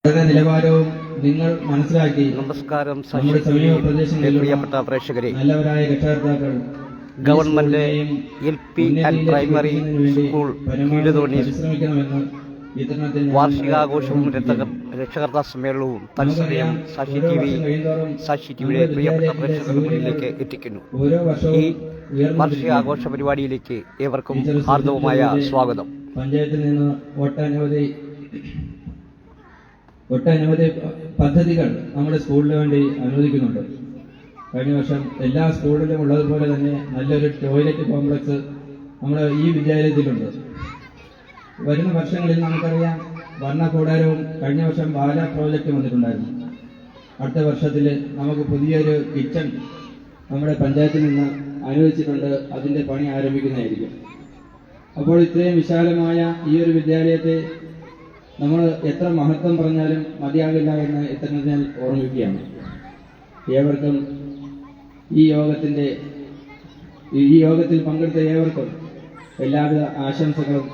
നിലവാരവും നിങ്ങൾ മനസ്സിലാക്കി. നമസ്കാരം. നമ്മുടെ സമീപ പ്രദേശങ്ങളിലെ പ്രിയപ്പെട്ട പ്രേക്ഷകരെ, നല്ലവരായ രക്ഷകർത്താക്കൾ government LP and primary school Keezhuthoni വാർഷികാഘോഷവും രക്ഷകർത്താ സമ്മേളനവും തത്സമയം സാക്ഷി ടിവിയുടെ പ്രിയപ്പെട്ട പ്രേക്ഷകരുടെ മുന്നിലേക്ക് എത്തിക്കുന്നു. ഈ വാർഷികാഘോഷ പരിപാടിയിലേക്ക് ഏവർക്കും ഹാർദവമായ സ്വാഗതം. പഞ്ചായത്തിൽ നിന്ന് ഒട്ടനവധി പദ്ധതികൾ നമ്മുടെ സ്കൂളിന് വേണ്ടി അനുവദിക്കുന്നുണ്ട്. കഴിഞ്ഞ വർഷം എല്ലാ സ്കൂളിലും ഉള്ളതുപോലെ തന്നെ നല്ലൊരു ടോയ്ലറ്റ് കോംപ്ലക്സ് നമ്മുടെ ഈ വിദ്യാലയത്തിലുണ്ട്. വരുന്ന വർഷങ്ങളിൽ നമുക്കറിയാം വർണ്ണക്കൂടാരവും കഴിഞ്ഞ വർഷം ബാല പ്രോജക്റ്റ് വന്നിട്ടുണ്ടായിരുന്നു. അടുത്ത വർഷത്തിൽ നമുക്ക് പുതിയൊരു കിച്ചൺ നമ്മുടെ പഞ്ചായത്തിൽ നിന്ന് അനുവദിച്ചിട്ടുണ്ട്. അതിൻ്റെ പണി ആരംഭിക്കുന്നതായിരിക്കും. അപ്പോൾ ഇത്രയും വിശാലമായ ഈ ഒരു വിദ്യാലയത്തെ നമ്മൾ എത്ര മഹത്വം പറഞ്ഞാലും മതിയാകില്ല എന്ന് ഇത്തരത്തിൽ ഓർമ്മിക്കുകയാണ്. ഏവർക്കും ഈ യോഗത്തിൽ പങ്കെടുത്ത ഏവർക്കും എല്ലാവിധ ആശംസകളും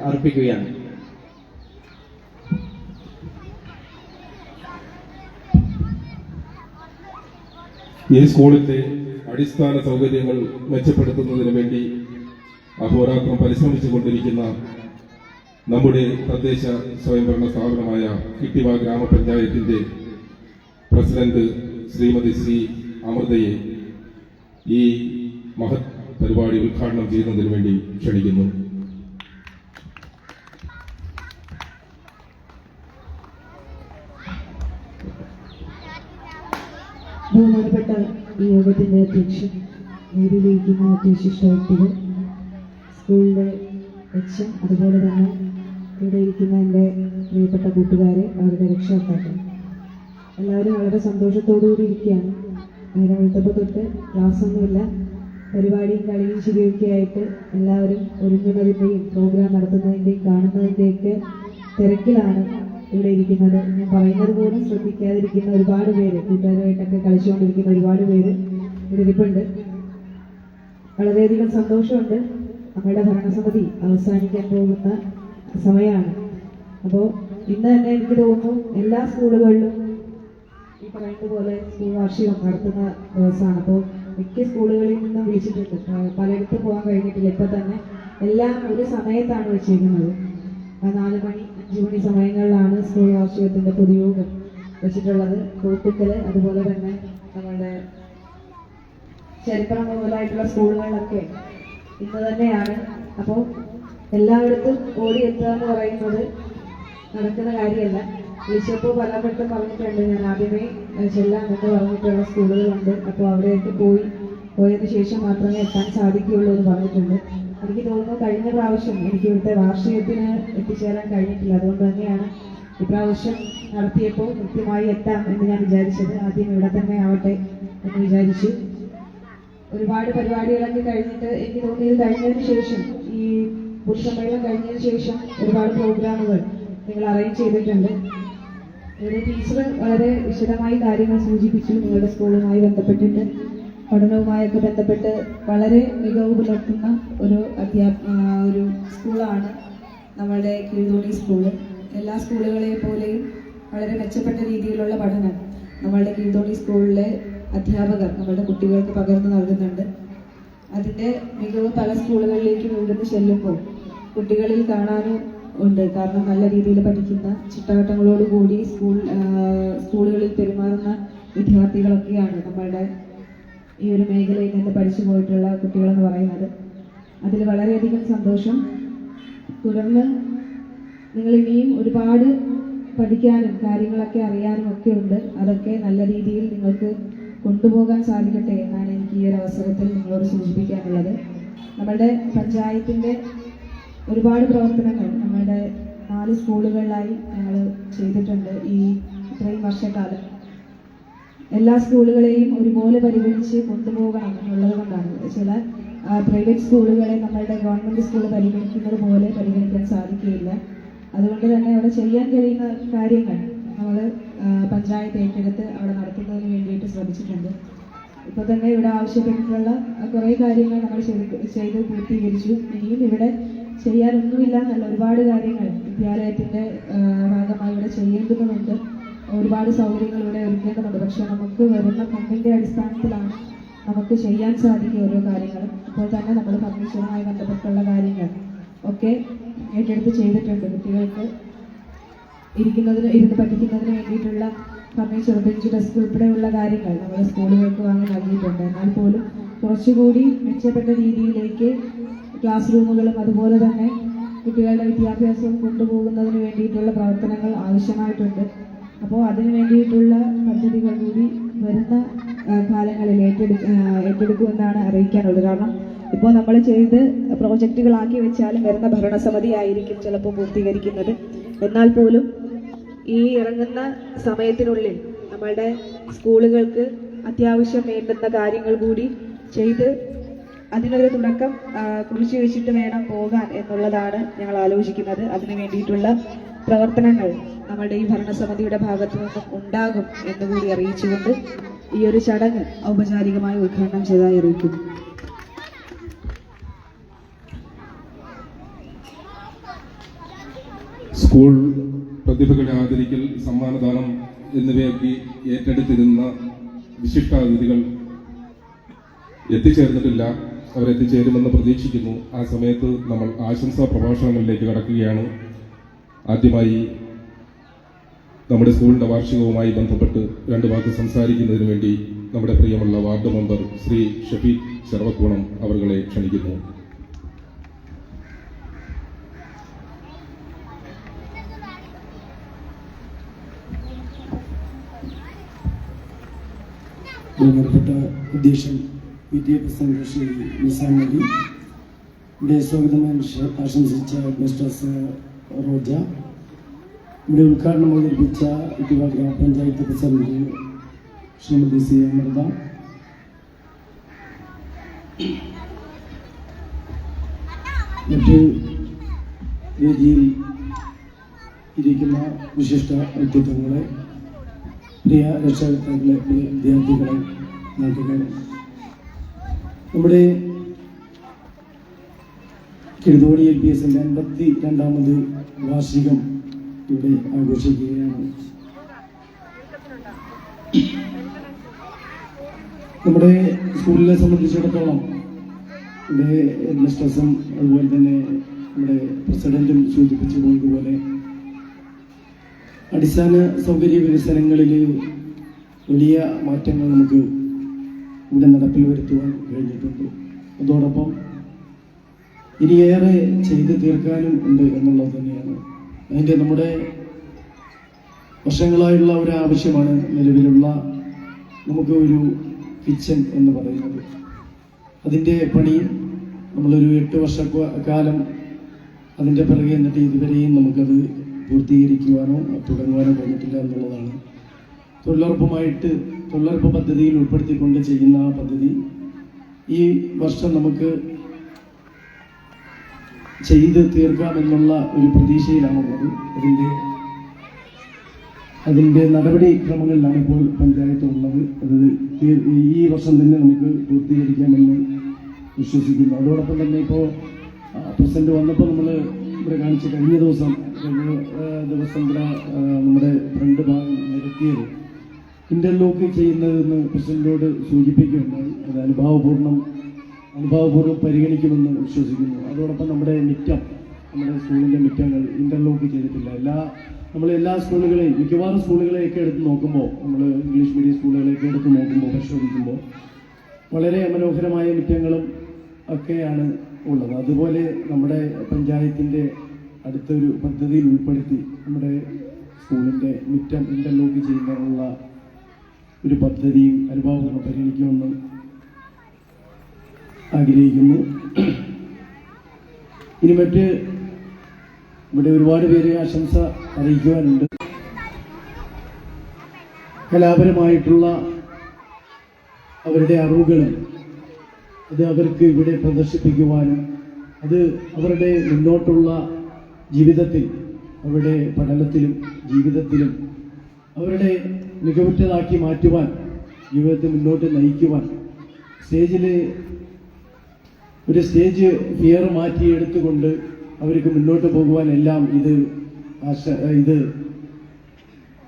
അർപ്പിക്കുകയാണ്. ഈ സ്കൂളിന്റെ അടിസ്ഥാന സൗകര്യങ്ങൾ മെച്ചപ്പെടുത്തുന്നതിന് വേണ്ടി അഹോരാത്രം പരിശ്രമിച്ചുകൊണ്ടിരിക്കുന്ന നമ്മുടെ തദ്ദേശ സ്വയംഭരണ സ്ഥാപനമായ കിട്ടിവ ഗ്രാമപഞ്ചായത്തിന്റെ പ്രസിഡന്റ് ശ്രീമതി ശ്രീ അമൃതയെ ഈ മഹത് പരിപാടി ഉദ്ഘാടനം ചെയ്യുന്നതിന് വേണ്ടി ക്ഷണിക്കുന്നു. ബഹുമാനപ്പെട്ട ഈ യോഗത്തിന്റെ അധ്യക്ഷൻ, വേദിയിലിരിക്കുന്ന വിശിഷ്ട വ്യക്തികൾ, സ്കൂളിലെ HM, അതുപോലെ തന്നെ ഇവിടെ ഇരിക്കുന്ന എൻ്റെ പ്രിയപ്പെട്ട കൂട്ടുകാരെ, അവരുടെ രക്ഷകർത്താക്കൾ, എല്ലാവരും വളരെ സന്തോഷത്തോടുകൂടി ഇരിക്കുകയാണ്. നേരം വെളുത്തപ്പോൾ തൊട്ട് ക്ലാസ്സൊന്നുമില്ല, പരിപാടിയും കളിയും ചിരിയൊക്കെ ആയിട്ട് എല്ലാവരും ഒരുങ്ങുന്നതിൻ്റെയും പ്രോഗ്രാം നടത്തുന്നതിൻ്റെയും കാണുന്നതിൻ്റെയൊക്കെ തിരക്കിലാണ് ഇവിടെ ഇരിക്കുന്നത്. ഞാൻ പറയുന്നത് പോലും ശ്രദ്ധിക്കാതിരിക്കുന്ന ഒരുപാട് പേര്, കൂട്ടുകാരുമായിട്ടൊക്കെ കളിച്ചുകൊണ്ടിരിക്കുന്ന ഒരുപാട് പേര് ഇവിടെ ഇരിപ്പുണ്ട്. വളരെയധികം സന്തോഷമുണ്ട്. നമ്മുടെ ഭരണസമിതി അവസാനിക്കാൻ പോകുന്ന സമയമാണ്. അപ്പോൾ ഇന്ന് തന്നെ എനിക്ക് തോന്നുന്നു എല്ലാ സ്കൂളുകളിലും ഈ പറയുന്ന പോലെ സ്കൂൾ വാർഷികം നടത്തുന്ന ദിവസമാണ്. അപ്പോൾ മിക്ക സ്കൂളുകളിൽ നിന്നും വിളിച്ചിട്ടുണ്ട്. പലയിടത്തും പോകാൻ കഴിഞ്ഞിട്ടില്ല. ഇപ്പം തന്നെ എല്ലാം ഒരു സമയത്താണ് വെച്ചിരിക്കുന്നത്. 4 മണി 5 മണി സമയങ്ങളിലാണ് സ്കൂൾ വാർഷികത്തിൻ്റെ പൊതുയോഗം വെച്ചിട്ടുള്ളത്. കോട്ടുക്കൽ, അതുപോലെ തന്നെ നമ്മളുടെ ചരിത്രം മുതലായിട്ടുള്ള സ്കൂളുകളിലൊക്കെ ഇന്ന് തന്നെയാണ്. അപ്പോൾ എല്ലായിടത്തും ഓടിയെത്തുക എന്ന് പറയുന്നത് നടക്കുന്ന കാര്യമല്ല. വിളിച്ചപ്പോൾ പലയിടത്തും പറഞ്ഞിട്ടുണ്ട്, ഞാൻ ആദ്യമേ ചെല്ലാൻ എന്ന് പറഞ്ഞിട്ടുള്ള സ്കൂളുകളുണ്ട്. അപ്പോൾ അവിടെയൊക്കെ പോയതിനു ശേഷം മാത്രമേ എത്താൻ സാധിക്കുകയുള്ളൂ എന്ന് പറഞ്ഞിട്ടുണ്ട്. എനിക്ക് തോന്നുന്നു കഴിഞ്ഞ പ്രാവശ്യം എനിക്ക് ഇവിടുത്തെ വാർഷികത്തിന് എത്തിച്ചേരാൻ കഴിഞ്ഞിട്ടില്ല. അതുകൊണ്ട് തന്നെയാണ് ഇപ്രാവശ്യം നടത്തിയപ്പോൾ കൃത്യമായി എത്താം എന്ന് ഞാൻ വിചാരിച്ചത്. ആദ്യം ഇവിടെ തന്നെ ആവട്ടെ എന്ന് വിചാരിച്ചു. ഒരുപാട് പരിപാടികളൊക്കെ കഴിഞ്ഞിട്ട് എനിക്ക് തോന്നി ഇത് കഴിഞ്ഞതിന് ശേഷം, ഈ പൊതുസമ്മേളനം കഴിഞ്ഞതിന് ശേഷം ഒരുപാട് പ്രോഗ്രാമുകൾ നിങ്ങൾ അറേഞ്ച് ചെയ്തിട്ടുണ്ട്. ഒരു ടീച്ചർ വളരെ വിശദമായി കാര്യങ്ങൾ സൂചിപ്പിച്ചു. നിങ്ങളുടെ സ്കൂളുമായി ബന്ധപ്പെട്ടിട്ട്, പഠനവുമായൊക്കെ ബന്ധപ്പെട്ട് വളരെ മികവ് പുലർത്തുന്ന ഒരു സ്കൂളാണ് നമ്മളുടെ കീഴുതോണി സ്കൂള്. എല്ലാ സ്കൂളുകളെ പോലെയും വളരെ മെച്ചപ്പെട്ട രീതിയിലുള്ള പഠനം നമ്മളുടെ കീഴുതോണി സ്കൂളിലെ അധ്യാപകർ നമ്മളുടെ കുട്ടികൾക്ക് പകർന്നു നൽകുന്നുണ്ട്. അതിൻ്റെ മികവ് പല സ്കൂളുകളിലേക്കും ഇവിടുന്ന് ചെല്ലുമ്പോൾ കുട്ടികളിൽ കാണാനും ഉണ്ട്. കാരണം നല്ല രീതിയിൽ പഠിക്കുന്ന, ചിട്ടവട്ടങ്ങളോടുകൂടി സ്കൂളുകളിൽ പെരുമാറുന്ന വിദ്യാർത്ഥികളൊക്കെയാണ് നമ്മളുടെ ഈ ഒരു മേഖലയിൽ നിന്ന് പഠിച്ചു പോയിട്ടുള്ള കുട്ടികളെന്ന് പറയുന്നത്. അതിൽ വളരെയധികം സന്തോഷം. തുടർന്ന് നിങ്ങൾ ഇനിയും ഒരുപാട് പഠിക്കാനും കാര്യങ്ങളൊക്കെ അറിയാനും ഒക്കെ ഉണ്ട്. അതൊക്കെ നല്ല രീതിയിൽ നിങ്ങൾക്ക് കൊണ്ടുപോകാൻ സാധിക്കട്ടെ എന്നാണ് എനിക്ക് ഈ ഒരു അവസരത്തിൽ നിങ്ങളോട് സൂചിപ്പിക്കാനുള്ളത്. നമ്മുടെ പഞ്ചായത്തിൻ്റെ ഒരുപാട് പ്രവർത്തനങ്ങൾ നമ്മളുടെ 4 സ്കൂളുകളിലായി ഞങ്ങൾ ചെയ്തിട്ടുണ്ട്. ഈ ഇത്രയും വർഷക്കാലം എല്ലാ സ്കൂളുകളെയും ഒരുപോലെ പരിഗണിച്ച് കൊണ്ടുപോകണം എന്നുള്ളത് കൊണ്ടാണ്. ചില പ്രൈവറ്റ് സ്കൂളുകളെ നമ്മളുടെ ഗവൺമെൻറ് സ്കൂൾ പരിഗണിക്കുന്നത് പോലെ പരിഗണിക്കാൻ സാധിക്കുകയില്ല. അതുകൊണ്ട് തന്നെ അവിടെ ചെയ്യാൻ കഴിയുന്ന കാര്യങ്ങൾ നമ്മൾ പഞ്ചായത്ത് ഏറ്റെടുത്ത് അവിടെ നടത്തുന്നതിന് വേണ്ടിയിട്ട് ശ്രമിച്ചിട്ടുണ്ട്. ഇപ്പോൾ തന്നെ ഇവിടെ ആവശ്യപ്പെട്ടിട്ടുള്ള കുറേ കാര്യങ്ങൾ നമ്മൾ ചെയ്ത് പൂർത്തീകരിച്ചു. ഇനിയും ഇവിടെ ചെയ്യാനൊന്നുമില്ല എന്നല്ല, ഒരുപാട് കാര്യങ്ങൾ വിദ്യാലയത്തിൻ്റെ ഭാഗമായി ഇവിടെ ചെയ്യേണ്ടതുണ്ട്. ഒരുപാട് സൗകര്യങ്ങൾ ഇവിടെ ഒരുക്കേണ്ടതുണ്ട്. പക്ഷെ നമുക്ക് വരുന്ന ഫണ്ടിൻ്റെ അടിസ്ഥാനത്തിലാണ് നമുക്ക് ചെയ്യാൻ സാധിക്കും ഓരോ കാര്യങ്ങളും. അപ്പോൾ തന്നെ നമ്മൾ ഫർണിച്ചറുമായി ബന്ധപ്പെട്ടുള്ള കാര്യങ്ങൾ ഒക്കെ ഏറ്റെടുത്ത് ചെയ്തിട്ടുണ്ട്. കുട്ടികൾക്ക് ഇരുന്ന് പഠിക്കുന്നതിന് വേണ്ടിയിട്ടുള്ള ഫർണിച്ചർ, ബെഞ്ച്, ഡെസ്ക് ഉൾപ്പെടെയുള്ള കാര്യങ്ങൾ നമ്മൾ സ്കൂളുകൾക്ക് വാങ്ങി നൽകിയിട്ടുണ്ട്. എന്നാൽ പോലും കുറച്ചുകൂടി മെച്ചപ്പെട്ട രീതിയിലേക്ക് ക്ലാസ് റൂമുകളും അതുപോലെ തന്നെ കുട്ടികളുടെ വിദ്യാഭ്യാസവും കൊണ്ടുപോകുന്നതിന് വേണ്ടിയിട്ടുള്ള പ്രവർത്തനങ്ങൾ ആവശ്യമായിട്ടുണ്ട്. അപ്പോൾ അതിന് വേണ്ടിയിട്ടുള്ള പദ്ധതികൾ കൂടി വരുന്ന കാലങ്ങളിൽ ഏറ്റെടുക്കുമെന്നാണ് അറിയിക്കാനുള്ളത്. കാരണം ഇപ്പോൾ നമ്മൾ ചെയ്ത് പ്രോജക്റ്റുകളാക്കി വെച്ചാലും വരുന്ന ഭരണസമിതി ആയിരിക്കും ചിലപ്പോൾ പൂർത്തീകരിക്കുന്നത്. എന്നാൽ പോലും ഈ ഇറങ്ങുന്ന സമയത്തിനുള്ളിൽ നമ്മളുടെ സ്കൂളുകൾക്ക് അത്യാവശ്യം വേണ്ടുന്ന കാര്യങ്ങൾ കൂടി ചെയ്ത് അതിനൊരു തുടക്കം കുറിച്ച് വെച്ചിട്ട് വേണം പോകാൻ എന്നുള്ളതാണ് ഞങ്ങൾ ആലോചിക്കുന്നത്. അതിനു വേണ്ടിയിട്ടുള്ള പ്രവർത്തനങ്ങൾ നമ്മളുടെ ഈ ഭരണസമിതിയുടെ ഭാഗത്തു നിന്നും ഉണ്ടാകും എന്നുകൂടി അറിയിച്ചുകൊണ്ട് ഈ ഒരു ചടങ്ങ് ഔപചാരികമായി ഉദ്ഘാടനം ചെയ്തതായി അറിയിക്കുന്നു. സ്കൂൾ പ്രതിഭകളെ ആദരിക്കൽ, സമ്മാനദാനം എന്നിവയൊക്കെ ഏറ്റെടുത്തിരുന്ന വിശിഷ്ടാതിഥികൾ എത്തിച്ചേർന്നിട്ടില്ല. അവരെത്തിച്ചേരുമെന്ന് പ്രതീക്ഷിക്കുന്നു. ആ സമയത്ത് നമ്മൾ ആശംസാ പ്രഭാഷണങ്ങളിലേക്ക് കടക്കുകയാണ്. ആദ്യമായി നമ്മുടെ സ്കൂളിന്റെ വാർഷികവുമായി ബന്ധപ്പെട്ട് 2 വാക്ക് സംസാരിക്കുന്നതിന് വേണ്ടി നമ്മുടെ പ്രിയമുള്ള വാർഡ് മെമ്പർ ശ്രീ ഷഫീഖ് ചെർവക്കോണം അവരെ ക്ഷണിക്കുന്നു. ബഹുമാനപ്പെട്ട അധ്യക്ഷൻ വിദ്യാഭ്യാസ ശ്രീ നിസാം നബി, ഇവിടെ സ്വാഗതം ആശംസിച്ച മിസ്റ്റേഴ്സ് റോജ, ഇവിടെ ഉദ്ഘാടനം അവതരിപ്പിച്ച ഇടുവ ഗ്രാമപഞ്ചായത്ത് പ്രസിഡന്റ് ശ്രീമതി സി അമൃത, മറ്റ് വേദിയിൽ ഇരിക്കുന്ന വിശിഷ്ട വ്യക്തിത്വങ്ങളെ, പ്രിയ രക്ഷകർത്താക്കളെ, പ്രിയ വിദ്യാർത്ഥികളെ, നാട്ടുകാരെ, നമ്മുടെ കിഴുതോണി LPSന്റെ 52ാമത് വാർഷികം ഇവിടെ ആഘോഷിക്കുകയാണ്. നമ്മുടെ സ്കൂളിനെ സംബന്ധിച്ചിടത്തോളം ഇവിടെ ഹെഡ്മിസ്ട്രസും അതുപോലെ തന്നെ നമ്മുടെ പ്രസിഡന്റും സൂചിപ്പിച്ചു പോയതുപോലെ അടിസ്ഥാന സൗകര്യ വികസനങ്ങളിൽ വലിയ മാറ്റങ്ങൾ നമുക്ക് ഇവിടെ നടപ്പിൽ വരുത്തുവാൻ കഴിഞ്ഞിട്ടുണ്ട്. അതോടൊപ്പം ഇനിയേറെ ചെയ്ത് തീർക്കാനും ഉണ്ട് എന്നുള്ളത് തന്നെയാണ്. അതിൻ്റെ നമ്മുടെ വർഷങ്ങളായുള്ള ഒരു ആവശ്യമാണ് നിലവിലുള്ള നമുക്ക് ഒരു കിച്ചൺ എന്ന് പറയുന്നത്. അതിൻ്റെ പണി നമ്മളൊരു 8 വർഷക്കാലം അതിൻ്റെ പിറകെ എന്നിട്ട് ഇതുവരെയും നമുക്കത് പൂർത്തീകരിക്കുവാനോ തുടങ്ങുവാനോ കഴിഞ്ഞിട്ടില്ല എന്നുള്ളതാണ്. തൊഴിലുറപ്പ് പദ്ധതിയിൽ ഉൾപ്പെടുത്തിക്കൊണ്ട് ചെയ്യുന്ന ആ പദ്ധതി ഈ വർഷം നമുക്ക് ചെയ്ത് തീർക്കാമെന്നുള്ള ഒരു പ്രതീക്ഷയിലാണുള്ളത്. അതിൻ്റെ നടപടിക്രമങ്ങളിലാണ് ഇപ്പോൾ പഞ്ചായത്ത് ഉള്ളത്. അത് ഈ വർഷം തന്നെ നമുക്ക് പൂർത്തീകരിക്കാമെന്ന് വിശ്വസിക്കുന്നു. അതോടൊപ്പം തന്നെ ഇപ്പോൾ പ്രസിഡന്റ് വന്നപ്പോൾ നമ്മൾ ഇവിടെ കാണിച്ച് കഴിഞ്ഞ ദിവസം ഇവിടെ നമ്മുടെ ഫ്രണ്ട് ഭാഗം നിരത്തിയത് ഇന്റർലോക്ക് ചെയ്യുന്നതെന്ന് പ്രസിഡന്റിനോട് സൂചിപ്പിക്കുകയുണ്ടായി. അത് അനുഭാവപൂർവ്വം പരിഗണിക്കുമെന്ന് വിശ്വസിക്കുന്നു. അതോടൊപ്പം നമ്മുടെ സ്കൂളിൻ്റെ മിറ്റങ്ങൾ ഇന്റർലോക്ക് ചെയ്തിട്ടില്ല. എല്ലാ സ്കൂളുകളെയും, മിക്കവാറും സ്കൂളുകളെയൊക്കെ എടുത്ത് നോക്കുമ്പോൾ, നമ്മൾ ഇംഗ്ലീഷ് മീഡിയം സ്കൂളുകളെയൊക്കെ എടുത്ത് നോക്കുമ്പോൾ, പരിശോധിക്കുമ്പോൾ വളരെ മനോഹരമായ മിറ്റങ്ങളും ഒക്കെയാണ് ഉള്ളത്. അതുപോലെ നമ്മുടെ പഞ്ചായത്തിൻ്റെ അടുത്തൊരു പദ്ധതിയിൽ ഉൾപ്പെടുത്തി നമ്മുടെ സ്കൂളിൻ്റെ മിറ്റം ഇന്റർലോക്ക് ചെയ്യുന്നതിനുള്ള ഒരു പദ്ധതിയും അനുഭാവങ്ങൾ പരിഗണിക്കുമെന്ന് ആഗ്രഹിക്കുന്നു. ഇനി ഇവിടെ ഒരുപാട് പേര് ആശംസ അറിയിക്കുവാനുണ്ട്. കലാപരമായിട്ടുള്ള അവരുടെ അറിവുകളും അത് അവർക്ക് ഇവിടെ പ്രദർശിപ്പിക്കുവാനും അത് അവരുടെ മുന്നോട്ടുള്ള ജീവിതത്തിൽ, അവരുടെ പഠനത്തിലും ജീവിതത്തിലും അവരുടെ മികവുറ്റതാക്കി മാറ്റുവാൻ, ജീവിതത്തെ മുന്നോട്ട് നയിക്കുവാൻ ഒരു സ്റ്റേജ് ഫിയർ മാറ്റിയെടുത്തുകൊണ്ട് അവർക്ക് മുന്നോട്ട് പോകുവാൻ എല്ലാം ഇത്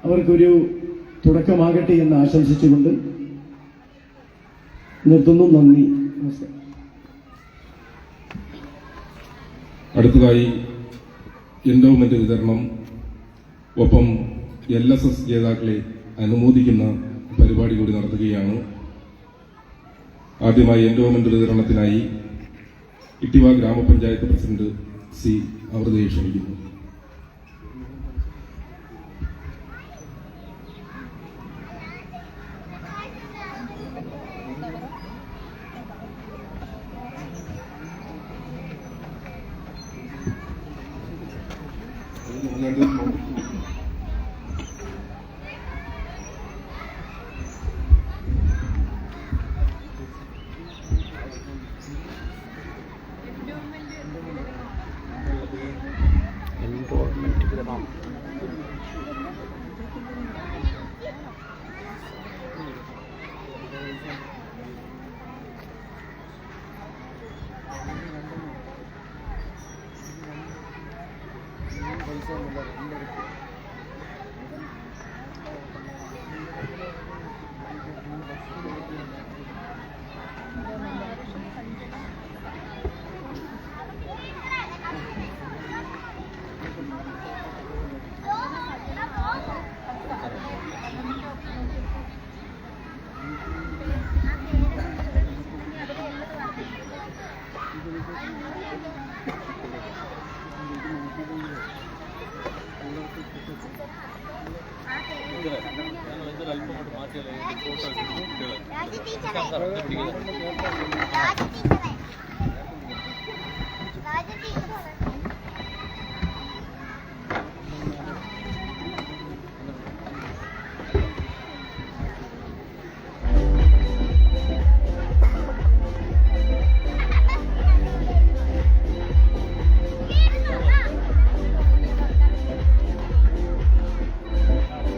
അവർക്കൊരു തുടക്കമാകട്ടെ എന്ന് ആശംസിച്ചുകൊണ്ട് നിർത്തുന്നു. നന്ദി, നമസ്കാരം. അടുത്തതായി എൻഡോമെന്റ് വിതരണം, ഒപ്പം LSS ജേതാക്കളെ അനുമോദിക്കുന്ന പരിപാടി കൂടി നടത്തുകയാണ്. ആദ്യമായി എൻഡോമെന്റ് വിതരണത്തിനായി ഇട്ടിവ ഗ്രാമപഞ്ചായത്ത് പ്രസിഡന്റ് സി അമൃതയെ ക്ഷണിക്കുന്നു. എൻറോൾമെന്റ് വിതരണം.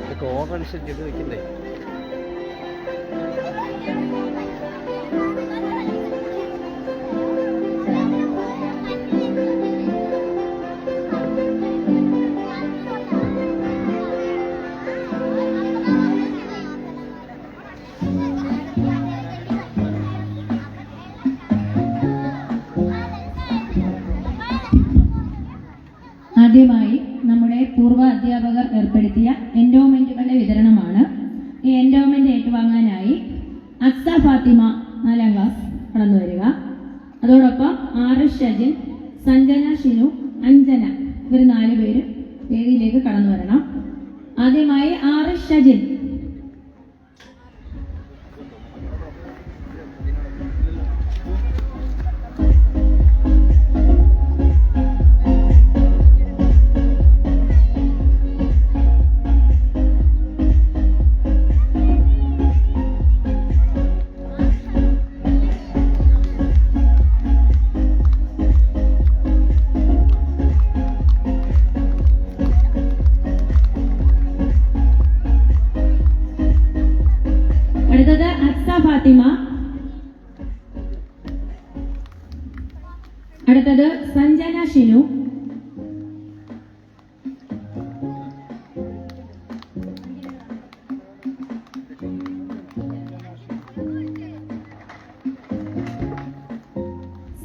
ഇതൊക്കെ ഓർഡർ അനുസരിച്ച് ചെയ്ത് വെക്കണ്ടേ? ആദ്യമായി നമ്മുടെ പൂർവ്വ അധ്യാപകർ ഏർപ്പെടുത്തിയ എൻഡോമെന്റുകളുടെ വിതരണമാണ്. ഈ എൻഡോമെന്റ് ഏറ്റുവാങ്ങാനായി അക്സ ഫാത്തിമ 4ാം ക്ലാസ് കടന്നു വരിക. അതോടൊപ്പം RS ഷജിൻ, സഞ്ജന ഷിനു, അഞ്ജന, ഇവർ 4 പേര് വേദിയിലേക്ക് കടന്നു വരണം. ആദ്യമായി RS ഷജിൻ. അടുത്തത് അക്സ ഫാത്തിമ. അടുത്തത് സഞ്ജന ഷിനു.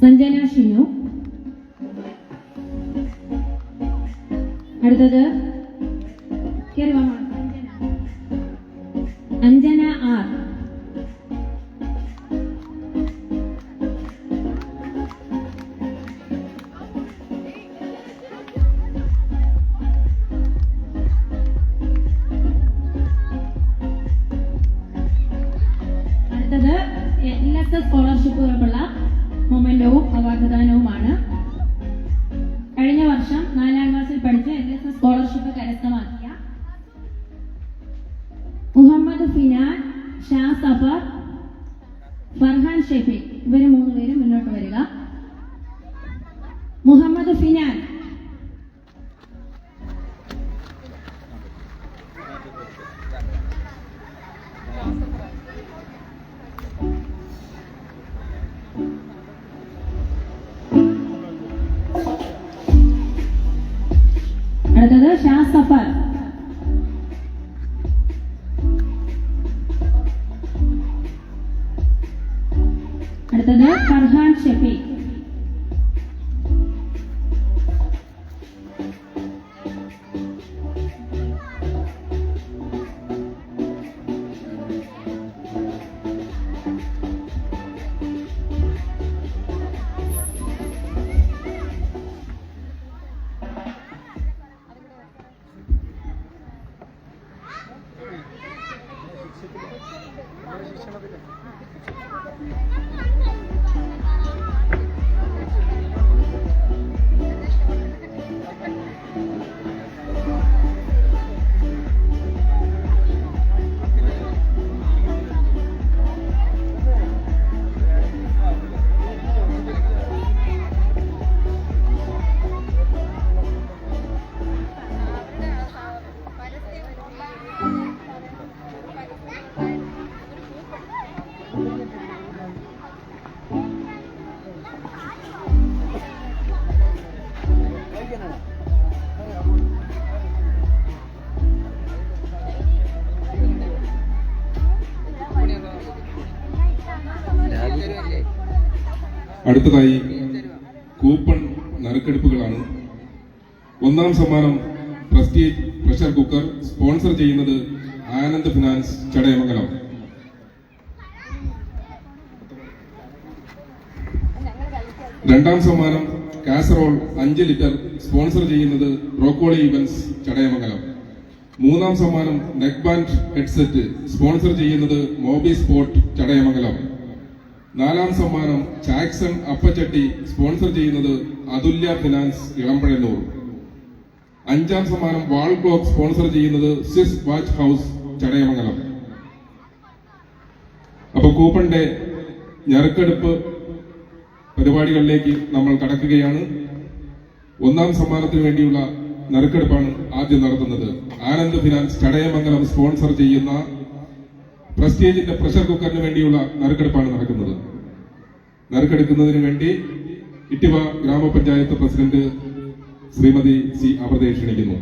സഞ്ജന ഷിനു. അടുത്തത് അഞ്ജന ആർ. അടുത്തത് LSS സ്കോളർഷിപ്പുകൾക്കുള്ള മൊമെന്റവും അവാർഡ് ദാനവുമാണ്. കഴിഞ്ഞ വർഷം 4ാം ക്ലാസ്സിൽ പഠിച്ച് LSS സ്കോളർഷിപ്പ് കരസ്ഥമാക്കിയ മുഹമ്മദ് ഫിനാൻ, ഷാ സഫർ, ഫർഹാൻ ഷെഫീഖ്, ഇവർ 3 പേരും മുന്നോട്ട് വരിക. മുഹമ്മദ് ഫിനാൻ. ഷാ സഫർ. അടുത്തത് ഫർഹാൻ ഷഫീഖ്. അടുത്തതായി കൂപ്പൺ നറുക്കെടുപ്പുകളാണ്. ഒന്നാം സമ്മാനം പ്രസ്റ്റീജ് പ്രഷർ കുക്കർ, സ്പോൺസർ ചെയ്യുന്നത് ആനന്ദ് ഫിനാൻസ് ചടയമംഗലം. രണ്ടാം സമ്മാനം കാസറോൾ 5 ലിറ്റർ, സ്പോൺസർ ചെയ്യുന്നത് ബ്രോക്കോളി ഇവന്റ്സ് ചടയമംഗലം. മൂന്നാം സമ്മാനം നെക്ക് ബാൻഡ് ഹെഡ്സെറ്റ്, സ്പോൺസർ ചെയ്യുന്നത് മോബി സ്പോർട്ട് ചടയമംഗലം. നാലാം സമ്മാനം ചാക്സൺ അപ്പച്ചട്ടി, സ്പോൺസർ ചെയ്യുന്നത് അതുല്യ ഫിനാൻസ് ഇളമ്പഴന്നൂർ. അഞ്ചാം സമ്മാനം വാൾ ക്ലോക്ക്, സ്പോൺസർ ചെയ്യുന്നത് സ്വിസ് വാച്ച് ഹൗസ് ചടയമംഗലം. അപ്പൊ കൂപ്പണിന്റെ ഞറുക്കെടുപ്പ് പരിപാടികളിലേക്ക് നമ്മൾ കടക്കുകയാണ്. ഒന്നാം സമ്മാനത്തിന് വേണ്ടിയുള്ള നറുക്കെടുപ്പാണ് ആദ്യം നടത്തുന്നത്. ആനന്ദ് ഫിനാൻസ് ചടയമംഗലം സ്പോൺസർ ചെയ്യുന്ന പ്രസ്റ്റീജിന്റെ പ്രഷർ കുക്കറിന് വേണ്ടിയുള്ള നറുക്കെടുപ്പാണ് നടക്കുന്നത്. നറുക്കെടുക്കുന്നതിന് വേണ്ടി ഇട്ടിവ ഗ്രാമപഞ്ചായത്ത് പ്രസിഡന്റ് ശ്രീമതി സി അമൃതയെ ക്ഷണിക്കുന്നു.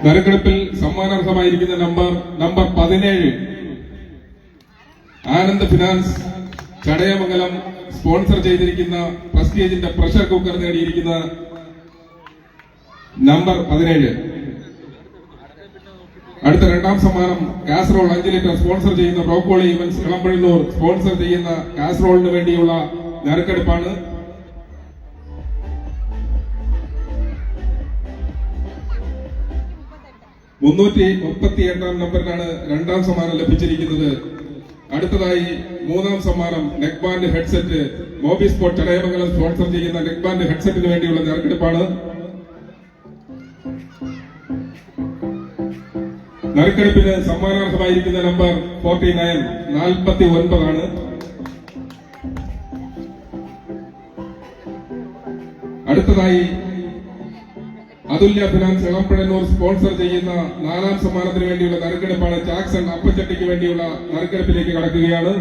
നറുക്കെടുപ്പിൽ സമ്മാനാർഹമായിരിക്കുന്ന number 17 Anand Finance Chadayamangalam sponsor ചെയ്തിരിക്കുന്ന പ്രസ്റ്റീജിന്റെ പ്രഷർ കുക്കർ നേടിയിരിക്കുന്ന നമ്പർ 17. അടുത്ത രണ്ടാം സമ്മാനം കാസറോൾ 5 ലിറ്റർ, സ്പോൺസർ ചെയ്യുന്ന ബ്രോക്കോളി ഇവന്റ്സ് ഇളമ്പഴന്നൂർ സ്പോൺസർ ചെയ്യുന്ന കാസറോളിന് വേണ്ടിയുള്ള നറുക്കെടുപ്പാണ്. നമ്പറിനാണ് രണ്ടാം സമ്മാനം ലഭിച്ചിരിക്കുന്നത്. അടുത്തതായി മൂന്നാം സമ്മാനം neck band headset, Moby sport Chadayamangalam sponsor ചെയ്യുന്ന നെക്ക് ബാൻഡ് ഹെഡ്സെറ്റിന് വേണ്ടിയുള്ള നറുക്കെടുപ്പാണ്. നറുക്കെടുപ്പിന് സമ്മാനാർഹമായിരിക്കുന്ന നമ്പർ 49 ആണ്. അടുത്തതായി അതുല്യ ഫിനാൻസ് ഇളമ്പഴന്നൂർ സ്പോൺസർ ചെയ്യുന്ന നാലാം സമ്മാനത്തിന് വേണ്ടിയുള്ള നറുക്കെടുപ്പാണ്. ജാക്സൺ അപ്പച്ചട്ടിക്ക് വേണ്ടിയുള്ള നറുക്കെടുപ്പിലേക്ക് കടക്കുകയാണ്.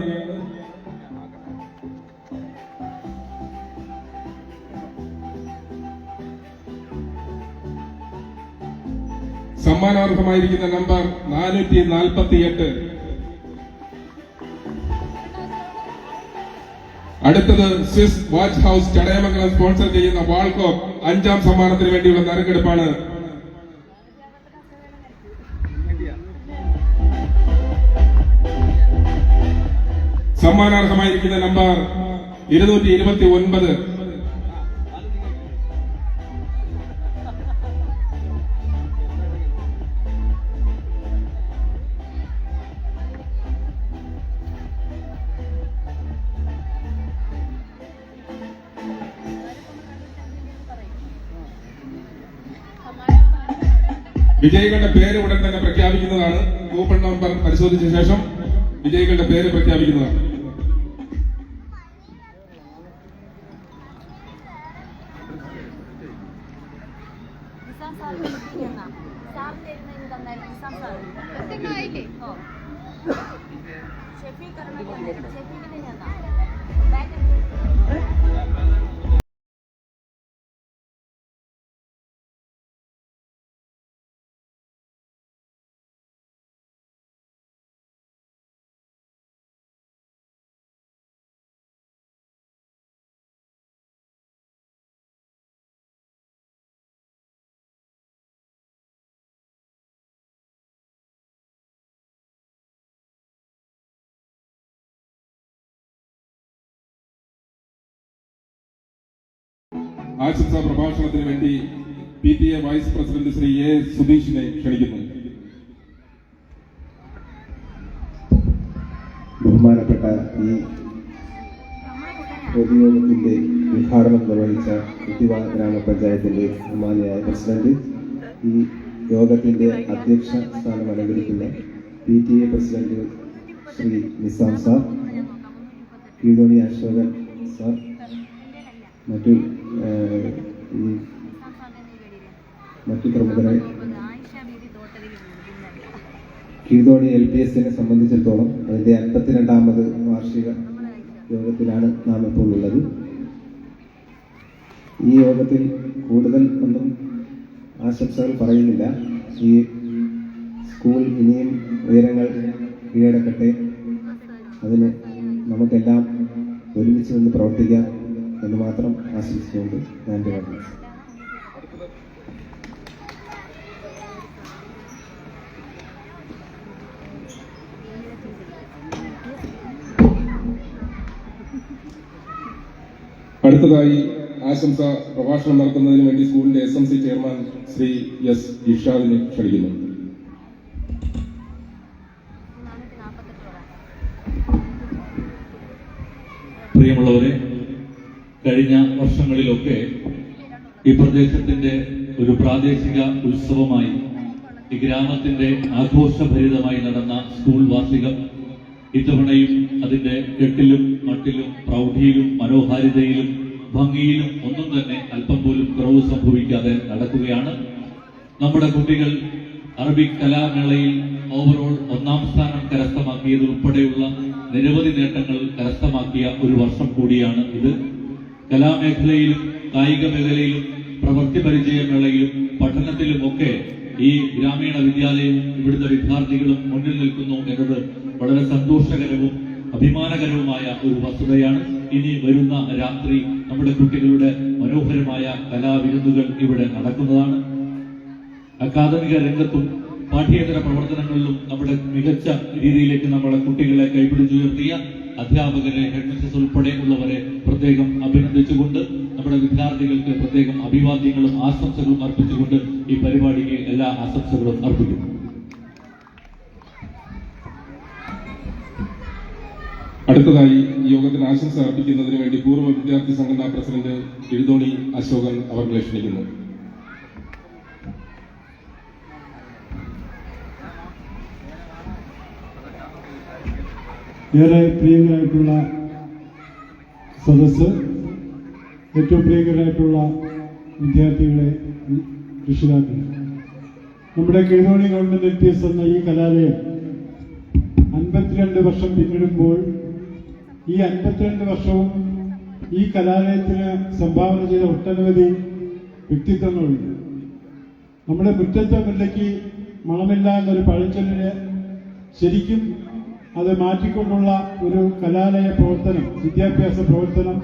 സമ്മാനാർഹമായിരിക്കുന്ന നമ്പർ 448. അടുത്തത് Swiss watch house Chadayamangalam sponsor ചെയ്യുന്ന വാൾ ക്ലോക്ക്, അഞ്ചാം സമ്മാനത്തിന് വേണ്ടിയുള്ള നറുക്കെടുപ്പാണ്. സമ്മാനാർഹമായിരിക്കുന്ന നമ്പർ 229. വിജയികളുടെ പേര് ഉടൻ തന്നെ പ്രഖ്യാപിക്കുന്നതാണ്. കൂപ്പൺ നമ്പർ പരിശോധിച്ച ശേഷം വിജയികളുടെ പേര് പ്രഖ്യാപിക്കുന്നതാണ്. നിസാം സാറിന് കിട്ടിയെന്നാ സാറിന്റെ ഇരുന്ന് തന്നായിരുന്നു നിസാം സാർ ഷെഫീഖിനെ തന്നാ ആശംസാ പ്രഭാഷണത്തിന് വേണ്ടി PTA vice president Shri A. സുധീഷിനെ ക്ഷണിക്കുന്നു. ബഹുമാനപ്പെട്ട ഈ പൊതുയോഗത്തിന്റെ ഉദ്ഘാടനം നിർവഹിച്ച കുത്തിവ ഗ്രാമപഞ്ചായത്തിന്റെ ബഹുമാനിയായ പ്രസിഡന്റ്, ഈ യോഗത്തിന്റെ അധ്യക്ഷ സ്ഥാനം അലങ്കരിക്കുന്ന PTA president Shri Nizam sir, Keezhthoni Ashokan sir, മറ്റു പ്രമുഖരെ, കീഴ്തോണി LPSനെ സംബന്ധിച്ചിടത്തോളം അതിന്റെ 52ാമത് വാർഷിക യോഗത്തിലാണ് നാം ഇപ്പോൾ ഉള്ളത്. ഈ യോഗത്തിൽ കൂടുതൽ ഒന്നും ആശംസകൾ പറയുന്നില്ല. ഈ സ്കൂൾ ഇനിയും ഉയരങ്ങൾ കീഴടക്കട്ടെ, അതിന് നമുക്കെല്ലാം ഒരുമിച്ച് നിന്ന് പ്രവർത്തിക്കാം എന്ന് മാത്രം ആശംസിച്ചുകൊണ്ട് ഞാൻ എൻ്റെ വാക്കുകൾ അടുത്തതായി ആശംസ പ്രഭാഷണം നടത്തുന്നതിന് വേണ്ടി സ്കൂളിന്റെ SMC ചെയർമാൻ ശ്രീ S. ഇർഷാദിനെ ക്ഷണിക്കുന്നു. പ്രിയമുള്ളവരെ, കഴിഞ്ഞ വർഷങ്ങളിലൊക്കെ ഈ പ്രദേശത്തിന്റെ ഒരു പ്രാദേശിക ഉത്സവമായി ഈ ഗ്രാമത്തിന്റെ ആഘോഷഭരിതമായി നടന്ന സ്കൂൾ വാർഷികം ഇത്തവണയും അതിന്റെ കെട്ടിലും മട്ടിലും പ്രൗഢിയിലും മനോഹാരിതയിലും ഭംഗിയിലും ഒന്നും തന്നെ അല്പം പോലും കുറവ് സംഭവിക്കാതെ നടക്കുകയാണ്. നമ്മുടെ കുട്ടികൾ അറബിക് കലാമേളയിൽ ഓവറോൾ 1ാം സ്ഥാനം കരസ്ഥമാക്കിയത് ഉൾപ്പെടെയുള്ള നിരവധി നേട്ടങ്ങൾ കരസ്ഥമാക്കിയ ഒരു വർഷം കൂടിയാണ് ഇത്. കലാമേഖലയിലും കായിക മേഖലയിലും പ്രവൃത്തി പരിചയമേളയിലും പഠനത്തിലുമൊക്കെ ഈ ഗ്രാമീണ വിദ്യാലയവും ഇവിടുത്തെ വിദ്യാർത്ഥികളും മുന്നിൽ നിൽക്കുന്നു എന്നത് വളരെ സന്തോഷകരവും അഭിമാനകരവുമായ ഒരു വസ്തുതയാണ്. ഇനി വരുന്ന രാത്രി നമ്മുടെ കുട്ടികളുടെ മനോഹരമായ കലാവിരുന്നുകൾ ഇവിടെ നടക്കുന്നതാണ്. അക്കാദമിക രംഗത്തും പാഠ്യേതര പ്രവർത്തനങ്ങളിലും നമ്മുടെ മികച്ച രീതിയിലേക്ക് നമ്മളെ കുട്ടികളെ കൈപിടിച്ചുയർത്തിയ അധ്യാപകരെ, ഹെഡ്മിസ്ട്രസ് ഉൾപ്പെടെയുള്ളവരെ പ്രത്യേകം അഭിനന്ദിച്ചുകൊണ്ട് നമ്മുടെ വിദ്യാർത്ഥികൾക്ക് പ്രത്യേകം അഭിവാദ്യങ്ങളും ആശംസകളും അർപ്പിച്ചുകൊണ്ട് ഈ പരിപാടിക്ക് എല്ലാ ആശംസകളും അർപ്പിക്കുന്നു. അടുത്തതായി യോഗത്തിന് ആശംസ അർപ്പിക്കുന്നതിന് വേണ്ടി പൂർവ്വ വിദ്യാർത്ഥി സംഘടനാ പ്രസിഡന്റ് കീഴ്തോണി അശോകൻ അവരെ ക്ഷണിക്കുന്നു. ഏറെ പ്രിയങ്കരായിട്ടുള്ള സദസ്സ്, ഏറ്റവും പ്രിയങ്കരായിട്ടുള്ള വിദ്യാർത്ഥികളെ, രക്ഷിതാക്കൾ, നമ്മുടെ കീഴ്തോണി ഗവൺമെന്റ് LPS എന്ന ഈ കലാലയം 52 വർഷം പിന്നിടുമ്പോൾ ഈ 52 വർഷവും ഈ കലാലയത്തിന് സംഭാവന ചെയ്ത ഒട്ടനവധി വ്യക്തിത്വങ്ങളുണ്ട്. നമ്മുടെ മുറ്റത്തെ മുല്ലയ്ക്ക് മണമില്ല എന്നൊരു പഴഞ്ചൊല്ലിന് ശരിക്കും അത് മാറ്റിക്കൊണ്ടുള്ള ഒരു കലാലയ പ്രവർത്തനം, വിദ്യാഭ്യാസ പ്രവർത്തനം,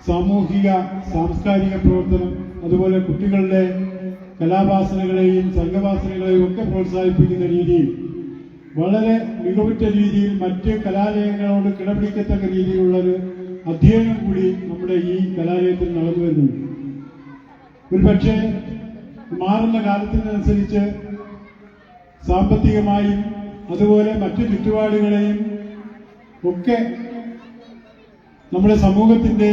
സാമൂഹിക സാംസ്കാരിക പ്രവർത്തനം, അതുപോലെ കുട്ടികളുടെ കലാവാസനകളെയും സംഘവാസനകളെയും ഒക്കെ പ്രോത്സാഹിപ്പിക്കുന്ന രീതിയിൽ വളരെ മികവുറ്റ രീതിയിൽ മറ്റ് കലാലയങ്ങളോട് കിടപിടിക്കത്തക്ക രീതിയിലുള്ളൊരു അധ്യയനം കൂടി നമ്മുടെ ഈ കലാലയത്തിൽ നടന്നു വരുന്നുണ്ട്. ഒരുപക്ഷെ മാറുന്ന കാലത്തിനനുസരിച്ച് സാമ്പത്തികമായും അതുപോലെ മറ്റു ചുറ്റുപാടുകളെയും ഒക്കെ നമ്മുടെ സമൂഹത്തിന്റെ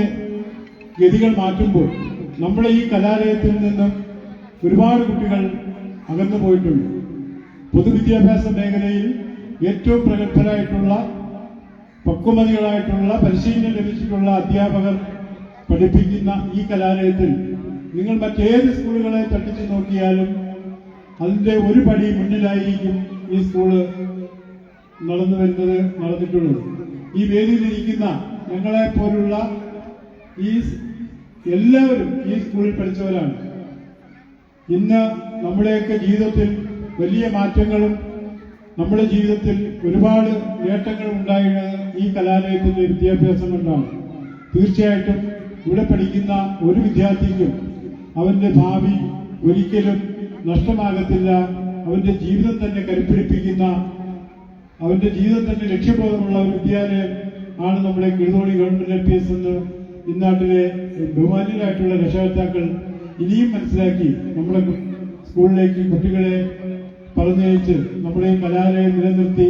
ഗതികൾ മാറ്റുമ്പോൾ നമ്മുടെ ഈ കലാലയത്തിൽ നിന്നും ഒരുപാട് കുട്ടികൾ അകന്നു പോയിട്ടുണ്ട്. പൊതുവിദ്യാഭ്യാസ മേഖലയിൽ ഏറ്റവും പ്രഗത്ഭരായിട്ടുള്ള പക്വമതികളായിട്ടുള്ള പരിശീലനം ലഭിച്ചിട്ടുള്ള അധ്യാപകർ പഠിപ്പിക്കുന്ന ഈ കലാലയത്തിൽ നിങ്ങൾ മറ്റേത് സ്കൂളുകളെ തട്ടിച്ചു നോക്കിയാലും അതിന്റെ ഒരു പടി മുന്നിലായിരിക്കും ഈ സ്കൂള് നടന്നിട്ടുള്ളത്. ഈ വേദിയിലിരിക്കുന്ന ഞങ്ങളെ പോലുള്ള ഈ എല്ലാവരും ഈ സ്കൂളിൽ പഠിച്ചവരാണ്. ഇന്ന് നമ്മുടെയൊക്കെ ജീവിതത്തിൽ വലിയ മാറ്റങ്ങളും നമ്മുടെ ജീവിതത്തിൽ ഒരുപാട് നേട്ടങ്ങളും ഉണ്ടായത് ഈ കലാലയത്തിന്റെ വിദ്യാഭ്യാസം കൊണ്ടാണ്. തീർച്ചയായിട്ടും ഇവിടെ പഠിക്കുന്ന ഒരു വിദ്യാർത്ഥിക്കും അവന്റെ ഭാവി ഒരിക്കലും നഷ്ടമാകത്തില്ല. അവന്റെ ജീവിതം തന്നെ കരുപ്പിടിപ്പിക്കുന്ന, അവന്റെ ജീവിതം തന്നെ ലക്ഷ്യബോധമുള്ള ഒരു വിദ്യാലയം ആണ് നമ്മുടെ കിഴുതോണി ഗവൺമെന്റ് LPS എന്ന് ഇന്നാട്ടിലെ ബഹുമാന്യരായിട്ടുള്ള രക്ഷകർത്താക്കൾ ഇനിയും മനസ്സിലാക്കി നമ്മുടെ സ്കൂളിലേക്ക് കുട്ടികളെ പറഞ്ഞയച്ച് നമ്മുടെ ഈ കലാലയം നിലനിർത്തി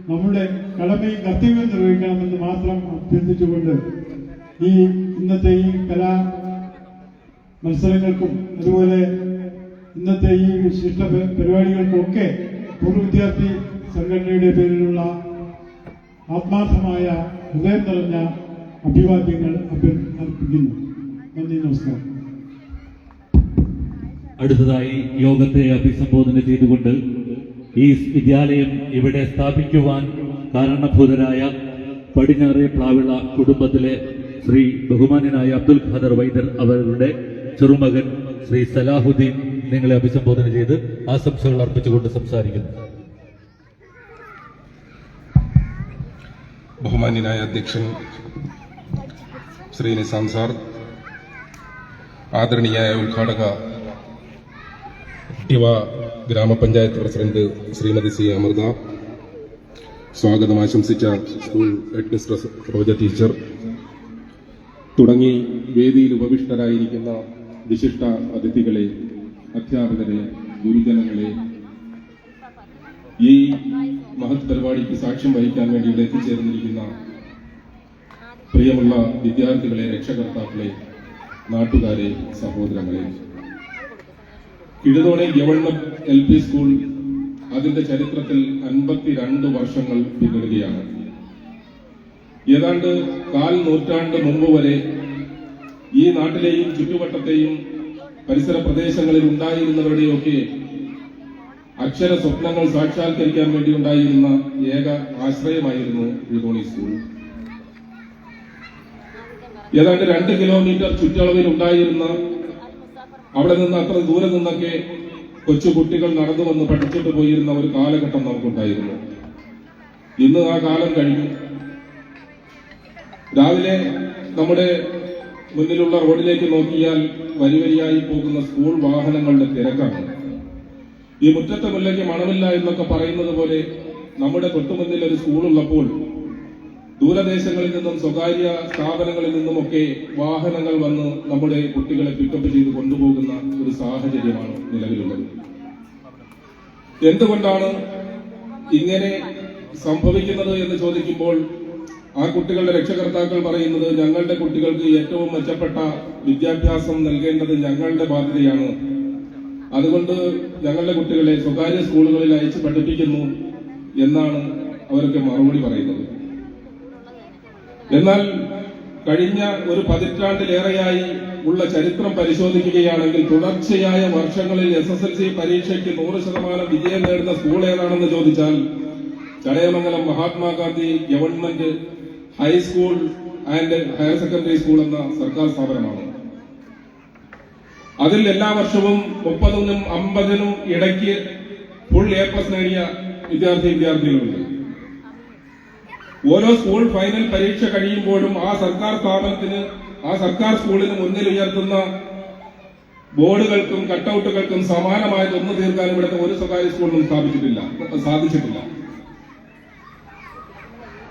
നമ്മുടെ കടമയും കർത്തവ്യവും നിർവഹിക്കണമെന്ന് മാത്രം അഭ്യർത്ഥിച്ചുകൊണ്ട് ഈ ഇന്നത്തെ ഈ കലാ മത്സരങ്ങൾക്കും അതുപോലെ ഇന്നത്തെ ഈ വിശിഷ്ട പരിപാടികൾക്കൊക്കെ പൂർവ്വ വിദ്യാർത്ഥി സംഘടനയുടെ പേരിലുള്ള ആത്മാർത്ഥമായ ഹൃദയം നിറഞ്ഞ അഭിവാദ്യങ്ങൾ അർപ്പിക്കുന്നു. നന്ദി, നമസ്കാരം. അടുത്തതായി യോഗത്തെ അഭിസംബോധന ചെയ്തുകൊണ്ട് ഈ വിദ്യാലയം ഇവിടെ സ്ഥാപിക്കുവാൻ കാരണഭൂതരായ പടിഞ്ഞാറെ പ്ലാവിള കുടുംബത്തിലെ ശ്രീ ബഹുമാന്യനായ അബ്ദുൽ ഖാദർ വൈദ്യർ അവരുടെ ചെറുമകൻ ശ്രീ സലാഹുദ്ദീൻ നിങ്ങളെ അഭിസംബോധന ചെയ്ത് ആശംസകൾ അർപ്പിച്ചുകൊണ്ട് സംസാരിക്കുന്നു. ബഹുമാന്യനായ അധ്യക്ഷൻ ശ്രീ നിസാം സാർ, ആദരണീയായ ഉദ്ഘാടക ഇവ ഗ്രാമപഞ്ചായത്ത് പ്രസിഡന്റ് ശ്രീമതി സി അമൃത, സ്വാഗതം ആശംസിച്ച സ്കൂൾ ഹെഡ്മിസ്ട്രസ് റോജ ടീച്ചർ തുടങ്ങി വേദിയിൽ ഉപവിഷ്ടരായിരിക്കുന്ന വിശിഷ്ട അതിഥികളെ, അധ്യാപകരെ, ഗുരുജനങ്ങളെ, ഈ മഹത് പരിപാടിക്ക് സാക്ഷ്യം വഹിക്കാൻ വേണ്ടി ഇവിടെ എത്തിച്ചേർന്നിരിക്കുന്ന പ്രിയമുള്ള വിദ്യാർത്ഥികളെ, രക്ഷകർത്താക്കളെ, നാട്ടുകാരെ, സഹോദരങ്ങളെ, കിഴുതോണി ഗവൺമെന്റ് LP സ്കൂൾ അതിന്റെ ചരിത്രത്തിൽ 52 വർഷങ്ങൾ പിന്നിടുകയാണ്. ഏതാണ്ട് 4 നൂറ്റാണ്ട് മുമ്പ് വരെ ഈ നാട്ടിലെയും ചുറ്റുവട്ടത്തെയും പരിസര പ്രദേശങ്ങളിൽ ഉണ്ടായിരുന്നവരുടെയൊക്കെ അക്ഷര സ്വപ്നങ്ങൾ സാക്ഷാത്കരിക്കാൻ വേണ്ടി ഉണ്ടായിരുന്ന ഏക ആശ്രയമായിരുന്നു കിഴുതോണി സ്കൂൾ. ഏതാണ്ട് 2 കിലോമീറ്റർ ചുറ്റളവിൽ ഉണ്ടായിരുന്ന, അവിടെ നിന്ന് അത്ര ദൂരെ നിന്നൊക്കെ കൊച്ചു കുട്ടികൾ നടന്നു വന്ന് പഠിച്ചിട്ട് പോയിരുന്ന ഒരു കാലഘട്ടം നമുക്കുണ്ടായിരുന്നു. ഇന്ന് ആ കാലം കഴിഞ്ഞു. രാവിലെ നമ്മുടെ മുന്നിലുള്ള റോഡിലേക്ക് നോക്കിയാൽ വരിവരിയായി പോകുന്ന സ്കൂൾ വാഹനങ്ങളുടെ തിരക്കാണ്. ഈ മുറ്റത്തെ മുല്ലയ്ക്ക് മണമില്ല എന്നൊക്കെ പറയുന്നത് പോലെ നമ്മുടെ തൊട്ടുമുന്നിൽ ഒരു സ്കൂളുള്ളപ്പോൾ ദൂരദേശങ്ങളിൽ നിന്നും സ്വകാര്യ സ്ഥാപനങ്ങളിൽ നിന്നുമൊക്കെ വാഹനങ്ങൾ വന്ന് നമ്മുടെ കുട്ടികളെ പിക്കപ്പ് ചെയ്ത് കൊണ്ടുപോകുന്ന ഒരു സാഹചര്യമാണ് നിലവിലുള്ളത്. എന്തുകൊണ്ടാണ് ഇങ്ങനെ സംഭവിക്കുന്നത് എന്ന് ചോദിക്കുമ്പോൾ ആ കുട്ടികളുടെ രക്ഷകർത്താക്കൾ പറയുന്നത്, ഞങ്ങളുടെ കുട്ടികൾക്ക് ഏറ്റവും മെച്ചപ്പെട്ട വിദ്യാഭ്യാസം നൽകേണ്ടത് ഞങ്ങളുടെ ബാധ്യതയാണ്, അതുകൊണ്ട് ഞങ്ങളുടെ കുട്ടികളെ സ്വകാര്യ സ്കൂളുകളിൽ അയച്ച് പഠിപ്പിക്കുന്നു എന്നാണ് അവരൊക്കെ മറുപടി പറയുന്നത്. എന്നാൽ കഴിഞ്ഞ ഒരു പതിറ്റാണ്ടിലേറെയായി ഉള്ള ചരിത്രം പരിശോധിക്കുകയാണെങ്കിൽ തുടർച്ചയായ വർഷങ്ങളിൽ SSLC പരീക്ഷയ്ക്ക് 100% വിജയം നേടുന്ന സ്കൂൾ ഏതാണെന്ന് ചോദിച്ചാൽ Chadayamangalam Mahatma Gandhi government high school and higher secondary school എന്ന സർക്കാർ സ്ഥാപനമാണ്. അതിൽ എല്ലാ വർഷവും 30-നും 50-നും ഇടയ്ക്ക് ഫുൾ A+ നേടിയ വിദ്യാർത്ഥികളുണ്ട്. ഓരോ സ്കൂൾ ഫൈനൽ പരീക്ഷ കഴിയുമ്പോഴും ആ സർക്കാർ സ്ഥാപനത്തിന്, ആ സർക്കാർ സ്കൂളിന് മുന്നിൽ ഉയർത്തുന്ന ബോർഡുകൾക്കും കട്ടൌട്ടുകൾക്കും സമാനമായതൊന്നും തീർക്കാൻ ഇവിടുത്തെ ഒരു സ്വകാര്യ സ്കൂളിനും സാധിച്ചിട്ടില്ല.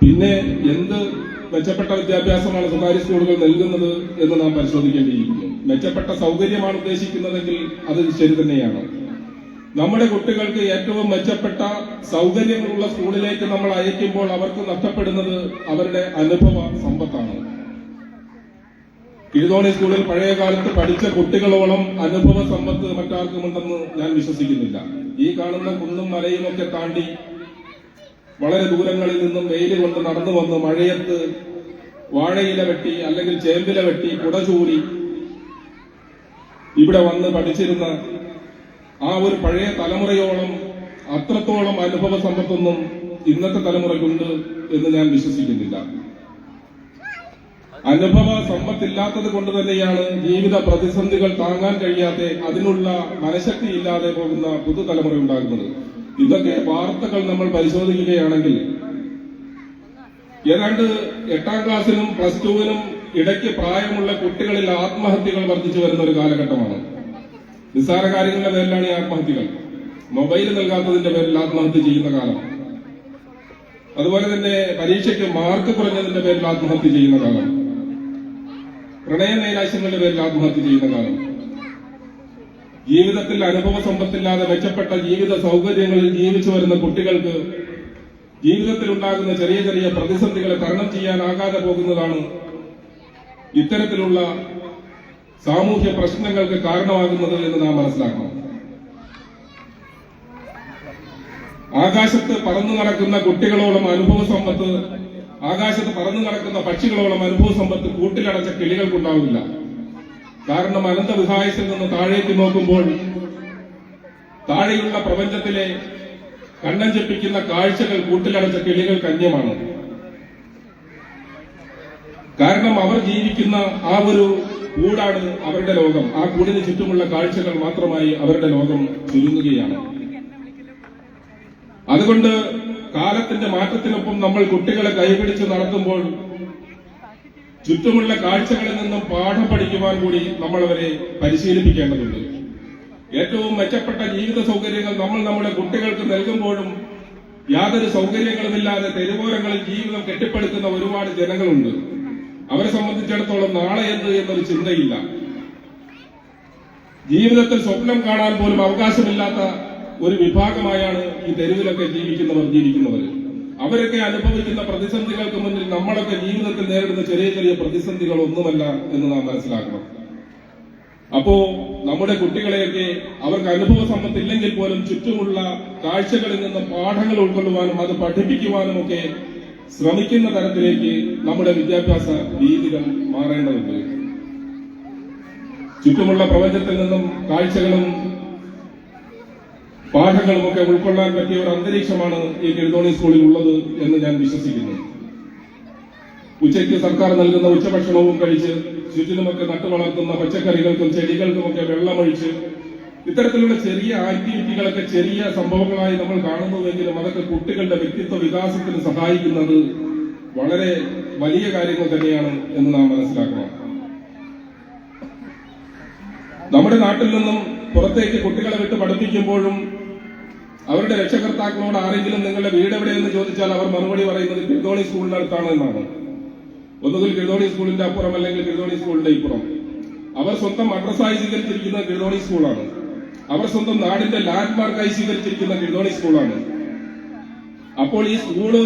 പിന്നെ എന്ത് മെച്ചപ്പെട്ട വിദ്യാഭ്യാസമാണ് സ്വകാര്യ സ്കൂളുകൾ നൽകുന്നത് എന്ന് നാം പരിശോധിക്കേണ്ടിയിരിക്കുന്നു. മെച്ചപ്പെട്ട സൗകര്യമാണ് ഉദ്ദേശിക്കുന്നതെങ്കിൽ അത് ശരി തന്നെയാണ്. നമ്മുടെ കുട്ടികൾക്ക് ഏറ്റവും മെച്ചപ്പെട്ട സൗകര്യങ്ങളുള്ള സ്കൂളിലേക്ക് നമ്മൾ അയക്കുമ്പോൾ അവർക്ക് നഷ്ടപ്പെടുന്നത് അവരുടെ അനുഭവ സമ്പത്താണ്. കിഴുതോണി സ്കൂളിൽ പഴയ കാലത്ത് പഠിച്ച കുട്ടികളോളം അനുഭവ സമ്പത്ത് മറ്റാർക്കുമുണ്ടെന്ന് ഞാൻ വിശ്വസിക്കുന്നില്ല. ഈ കാണുന്ന കുന്നും മലയും ഒക്കെ താണ്ടി വളരെ ദൂരങ്ങളിൽ നിന്നും വെയിൽ കൊണ്ട് നടന്നു വന്ന് മഴയത്ത് വാഴയില വെട്ടി അല്ലെങ്കിൽ ചേമ്പില വെട്ടി കുടചൂരി ഇവിടെ വന്ന് പഠിച്ചിരുന്ന ആ ഒരു പഴയ തലമുറയോളം അത്രത്തോളം അനുഭവ സമ്പത്തൊന്നും ഇന്നത്തെ തലമുറയ്ക്കുണ്ട് എന്ന് ഞാൻ വിശ്വസിക്കുന്നില്ല. അനുഭവ സമ്പത്തില്ലാത്തത് കൊണ്ട് തന്നെയാണ് ജീവിത പ്രതിസന്ധികൾ താങ്ങാൻ കഴിയാതെ അതിനുള്ള മനഃശക്തി ഇല്ലാതെ പോകുന്ന പുതുതലമുറ ഉണ്ടാകുന്നത്. ഇതൊക്കെ വാർത്തകൾ നമ്മൾ പരിശോധിക്കുകയാണെങ്കിൽ ഏതാണ്ട് 8ാം ക്ലാസ്സിനും +2-നും ഇടയ്ക്ക് പ്രായമുള്ള കുട്ടികളിൽ ആത്മഹത്യകൾ വർദ്ധിച്ചു വരുന്ന ഒരു കാലഘട്ടമാണ്. നിസ്സാര കാര്യങ്ങളുടെ പേരിലാണ് ഈ ആത്മഹത്യകൾ. മൊബൈൽ നൽകാത്തതിന്റെ പേരിൽ ആത്മഹത്യ ചെയ്യുന്ന കാലം, അതുപോലെ തന്നെ പരീക്ഷയ്ക്ക് മാർക്ക് കുറഞ്ഞതിന്റെ പേരിൽ ആത്മഹത്യ ചെയ്യുന്ന കാലം, പ്രണയ നൈരാശ്യങ്ങളുടെ പേരിൽ ആത്മഹത്യ ചെയ്യുന്ന കാലം, ജീവിതത്തിൽ അനുഭവ സമ്പത്തില്ലാതെ മെച്ചപ്പെട്ട ജീവിത സൗകര്യങ്ങളിൽ ജീവിച്ചു വരുന്ന കുട്ടികൾക്ക് ജീവിതത്തിൽ ഉണ്ടാകുന്ന ചെറിയ ചെറിയ പ്രതിസന്ധികളെ തരണം ചെയ്യാനാകാതെ പോകുന്നതാണ് ഇത്തരത്തിലുള്ള സാമൂഹ്യ പ്രശ്നങ്ങൾക്ക് കാരണമാകുന്നത് എന്ന് നാം മനസ്സിലാക്കണം. ആകാശത്ത് പറന്നു നടക്കുന്ന കുട്ടികളോളം അനുഭവ സമ്പത്ത്, ആകാശത്ത് പറന്നു നടക്കുന്ന പക്ഷികളോളം അനുഭവ സമ്പത്ത് കൂട്ടിലടച്ച കിളികൾക്കുണ്ടാവില്ല. കാരണം അനന്തവിഹായസിൽ നിന്ന് താഴേക്ക് നോക്കുമ്പോൾ താഴെയുള്ള പ്രപഞ്ചത്തിലെ കണ്ണഞ്ചെപ്പിക്കുന്ന കാഴ്ചകൾ കൂട്ടിലടച്ച കിളികൾക്ക് അന്യമാണ്. കാരണം അവർ ജീവിക്കുന്ന ആ ഒരു കൂടാണ് അവരുടെ ലോകം. ആ കൂടിന് ചുറ്റുമുള്ള കാഴ്ചകൾ മാത്രമായി അവരുടെ ലോകം ചുരുങ്ങുകയാണ്. അതുകൊണ്ട് കാലത്തിന്റെ മാറ്റത്തിനൊപ്പം നമ്മൾ കുട്ടികളെ കൈപിടിച്ച് നടത്തുമ്പോൾ ചുറ്റുമുള്ള കാഴ്ചകളിൽ നിന്നും പാഠം പഠിക്കുവാൻ കൂടി നമ്മൾ അവരെ പരിശീലിപ്പിക്കേണ്ടതുണ്ട്. ഏറ്റവും മെച്ചപ്പെട്ട ജീവിത സൗകര്യങ്ങൾ നമ്മൾ നമ്മുടെ കുട്ടികൾക്ക് നൽകുമ്പോഴും യാതൊരു സൗകര്യങ്ങളുമില്ലാതെ തെരുവോരങ്ങളിൽ ജീവിതം കെട്ടിപ്പടുക്കുന്ന ഒരുപാട് ജനങ്ങളുണ്ട്. അവരെ സംബന്ധിച്ചിടത്തോളം നാളെ എന്ത് എന്നൊരു ചിന്തയില്ല. ജീവിതത്തിൽ സ്വപ്നം കാണാൻ പോലും അവകാശമില്ലാത്ത ഒരു വിഭാഗമായാണ് ഈ തെരുവിലൊക്കെ ജീവിക്കുന്നവർ. അവരൊക്കെ അനുഭവിക്കുന്ന പ്രതിസന്ധികൾക്ക് മുന്നിൽ നമ്മളൊക്കെ ജീവിതത്തിൽ നേരിടുന്ന ചെറിയ ചെറിയ പ്രതിസന്ധികൾ ഒന്നുമല്ല എന്ന് നാം മനസ്സിലാക്കണം. അപ്പോ നമ്മുടെ കുട്ടികളെയൊക്കെ അവർക്ക് അനുഭവ സമ്പത്തില്ലെങ്കിൽ പോലും ചുറ്റുമുള്ള കാഴ്ചകളിൽ നിന്ന് പാഠങ്ങൾ ഉൾക്കൊള്ളുവാനും അത് പഠിപ്പിക്കുവാനും ഒക്കെ ശ്രമിക്കുന്ന തരത്തിലേക്ക് നമ്മുടെ വിദ്യാഭ്യാസ രീതികൾ മാറേണ്ടതുണ്ട്. ചുറ്റുമുള്ള പ്രപഞ്ചത്തിൽ നിന്നും കാഴ്ചകളും പാഠങ്ങളുമൊക്കെ ഉൾക്കൊള്ളാൻ പറ്റിയ ഒരു അന്തരീക്ഷമാണ് ഈ കിഴുതോണി സ്കൂളിൽ ഉള്ളത് എന്ന് ഞാൻ വിശ്വസിക്കുന്നു. ഉച്ചയ്ക്ക് സർക്കാർ നൽകുന്ന ഉച്ചഭക്ഷണവും കഴിച്ച് ചുറ്റിനുമൊക്കെ നട്ടുവളർത്തുന്ന പച്ചക്കറികൾക്കും ചെടികൾക്കുമൊക്കെ വെള്ളമൊഴിച്ച് ഇത്തരത്തിലുള്ള ചെറിയ ആക്ടിവിറ്റികളൊക്കെ ചെറിയ സംഭവങ്ങളായി നമ്മൾ കാണുന്നുവെങ്കിലും അതൊക്കെ കുട്ടികളുടെ വ്യക്തിത്വ വികാസത്തിന് സഹായിക്കുന്നത് വളരെ വലിയ കാര്യങ്ങൾ തന്നെയാണ് എന്ന് നാം മനസ്സിലാക്കണം. നമ്മുടെ നാട്ടിൽ നിന്നും പുറത്തേക്ക് കുട്ടികളെ വിട്ട് പഠിപ്പിക്കുമ്പോഴും അവരുടെ രക്ഷകർത്താക്കളോട് ആരെങ്കിലും നിങ്ങളുടെ വീട് എവിടെയെന്ന് ചോദിച്ചാൽ അവർ മറുപടി പറയുന്നത് കിഴുതോണി സ്കൂളിന്റെ അടുത്താണ് എന്നാണ്. ഒന്നുകിൽ കിഴുതോണി സ്കൂളിന്റെ അപ്പുറം അല്ലെങ്കിൽ കിഴുതോണി സ്കൂളിന്റെ ഇപ്പുറം. അവർ സ്വന്തം അഡ്രസ്സായി സ്വീകരിച്ചിരിക്കുന്ന കിഴുതോണി സ്കൂളാണ്. അവർ സ്വന്തം നാടിന്റെ ലാൻഡ്മാർക്കായി സ്വീകരിച്ചിരിക്കുന്ന കിഴുതോണി സ്കൂളാണ്. അപ്പോൾ ഈ സ്കൂള്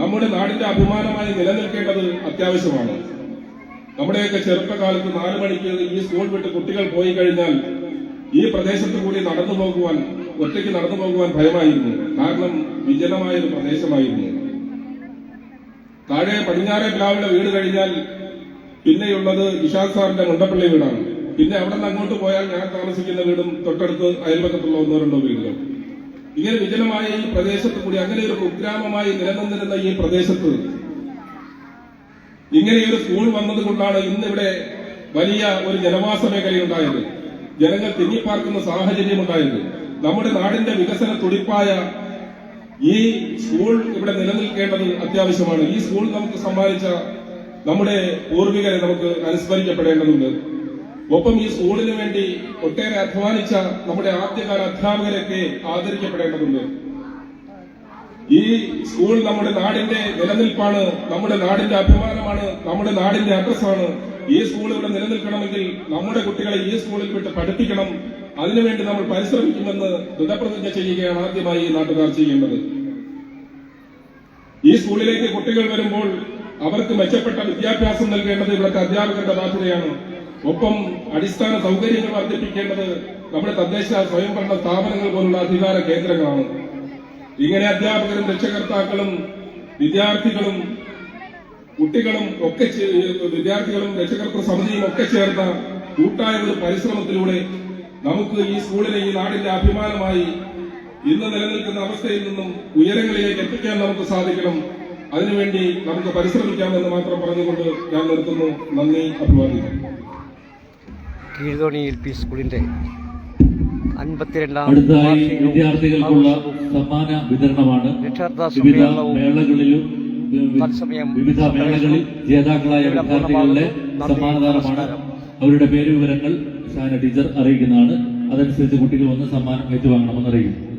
നമ്മുടെ നാടിന്റെ അഭിമാനമായി നിലനിൽക്കേണ്ടത് അത്യാവശ്യമാണ്. നമ്മുടെയൊക്കെ ചെറുപ്പകാലത്ത് 4 മണിക്ക് ഈ സ്കൂൾ വിട്ട് കുട്ടികൾ പോയി കഴിഞ്ഞാൽ ഈ പ്രദേശത്ത് കൂടി ഒറ്റയ്ക്ക് നടന്നു പോകുവാൻ ഭയമായിരുന്നു. കാരണം വിജനമായ ഒരു പ്രദേശമായിരുന്നു. താഴെ പടിഞ്ഞാറെ പ്ലാവിലെ വീട് കഴിഞ്ഞാൽ പിന്നെയുള്ളത് ഇഷാദ് സാറിന്റെ മുണ്ടപ്പള്ളി വീടാണ്. പിന്നെ അവിടെ നിന്ന് അങ്ങോട്ട് പോയാൽ ഞാൻ താമസിക്കുന്ന വീടും തൊട്ടടുത്ത് അയൽപക്കത്തുള്ള 1-2 വീടുകൾ. ഇങ്ങനെ വിജനമായ ഈ പ്രദേശത്ത് കൂടി അങ്ങനെ ഒരു കുഗ്രാമമായി നിലനിന്നിരുന്ന ഈ പ്രദേശത്ത് ഇങ്ങനെയൊരു സ്കൂൾ വന്നതുകൊണ്ടാണ് ഇന്നിവിടെ വലിയ ഒരു ജനവാസ മേഖലയുണ്ടായത്. ജനങ്ങൾ തിങ്ങിപ്പാർക്കുന്ന സാഹചര്യമുണ്ടായത്. നമ്മുടെ നാടിന്റെ വികസന തുടിപ്പായ ഈ സ്കൂൾ ഇവിടെ നിലനിൽക്കേണ്ടത് അത്യാവശ്യമാണ്. ഈ സ്കൂൾ നമുക്ക് സമ്മാനിച്ച നമ്മുടെ പൂർവികരെ നമുക്ക് അനുസ്മരിക്കപ്പെടേണ്ടതുണ്ട്. ഒപ്പം ഈ സ്കൂളിന് വേണ്ടി ഒട്ടേറെ അധ്വാനിച്ച നമ്മുടെ ആദ്യകാല അധ്യാപകരൊക്കെ ആദരിക്കപ്പെടേണ്ടതുണ്ട്. ഈ സ്കൂൾ നമ്മുടെ നാടിന്റെ നിലനിൽപ്പാണ്, നമ്മുടെ നാടിന്റെ അഭിമാനമാണ്, നമ്മുടെ നാടിന്റെ അഡ്രസ്സാണ്. ഈ സ്കൂൾ ഇവിടെ നിലനിൽക്കണമെങ്കിൽ നമ്മുടെ കുട്ടികളെ ഈ സ്കൂളിൽ വിട്ട് പഠിപ്പിക്കണം. അതിനുവേണ്ടി നമ്മൾ പരിശ്രമിക്കുമെന്ന് ദൃഢപ്രതിജ്ഞ ചെയ്യുകയാണ് ആദ്യമായി ഈ നാട്ടുകാർ ചെയ്യേണ്ടത്. ഈ സ്കൂളിലേക്ക് കുട്ടികൾ വരുമ്പോൾ അവർക്ക് മെച്ചപ്പെട്ട വിദ്യാഭ്യാസം നൽകേണ്ടത് ഇവിടുത്തെ അധ്യാപകരുടെ ബാധ്യതയാണ്. ഒപ്പം അടിസ്ഥാന സൗകര്യങ്ങൾ വർദ്ധിപ്പിക്കേണ്ടത് നമ്മുടെ തദ്ദേശ സ്വയംഭരണ സ്ഥാപനങ്ങൾ പോലുള്ള അധികാര കേന്ദ്രങ്ങളാണ്. ഇങ്ങനെ അധ്യാപകരും രക്ഷകർത്താക്കളും വിദ്യാർത്ഥികളും കുട്ടികളും ഒക്കെ വിദ്യാർത്ഥികളും രക്ഷകർത്തൃ സമിതിയും ഒക്കെ ചേർന്ന കൂട്ടായ ഒരു പരിശ്രമത്തിലൂടെ നമുക്ക് ഈ സ്കൂളിനെ ഈ നാടിന്റെ അഭിമാനമായി ഇന്ന് നിലനിൽക്കുന്ന അവസ്ഥയിൽ നിന്നും ഉയരങ്ങളിലേക്ക് എത്തിക്കാൻ നമുക്ക് സാധിക്കണം. അതിനുവേണ്ടി നമുക്ക് പരിശ്രമിക്കാമെന്ന് മാത്രം പറഞ്ഞുകൊണ്ട് ഞാൻ നിർത്തുന്നു. നന്ദി, അഭിവാദ്യം. കീഴ്തോണി LP സ്കൂളിന്റെ 52ാം അടുത്തതായി വിദ്യാർത്ഥികൾക്കുള്ള സമ്മാന വിതരണമാണ്. വിവിധ മേളകളിൽ ജേതാക്കളായ വിദ്യാർത്ഥികളുടെ സമ്മാനദാനമാണ്. അവരുടെ പേര് വിവരങ്ങൾ ഷാന ടീച്ചർ അറിയിക്കുന്നതാണ്. അതനുസരിച്ച് കുട്ടികൾ വന്ന് സമ്മാനം ഏറ്റുവാങ്ങണമെന്ന് അറിയിക്കുന്നു.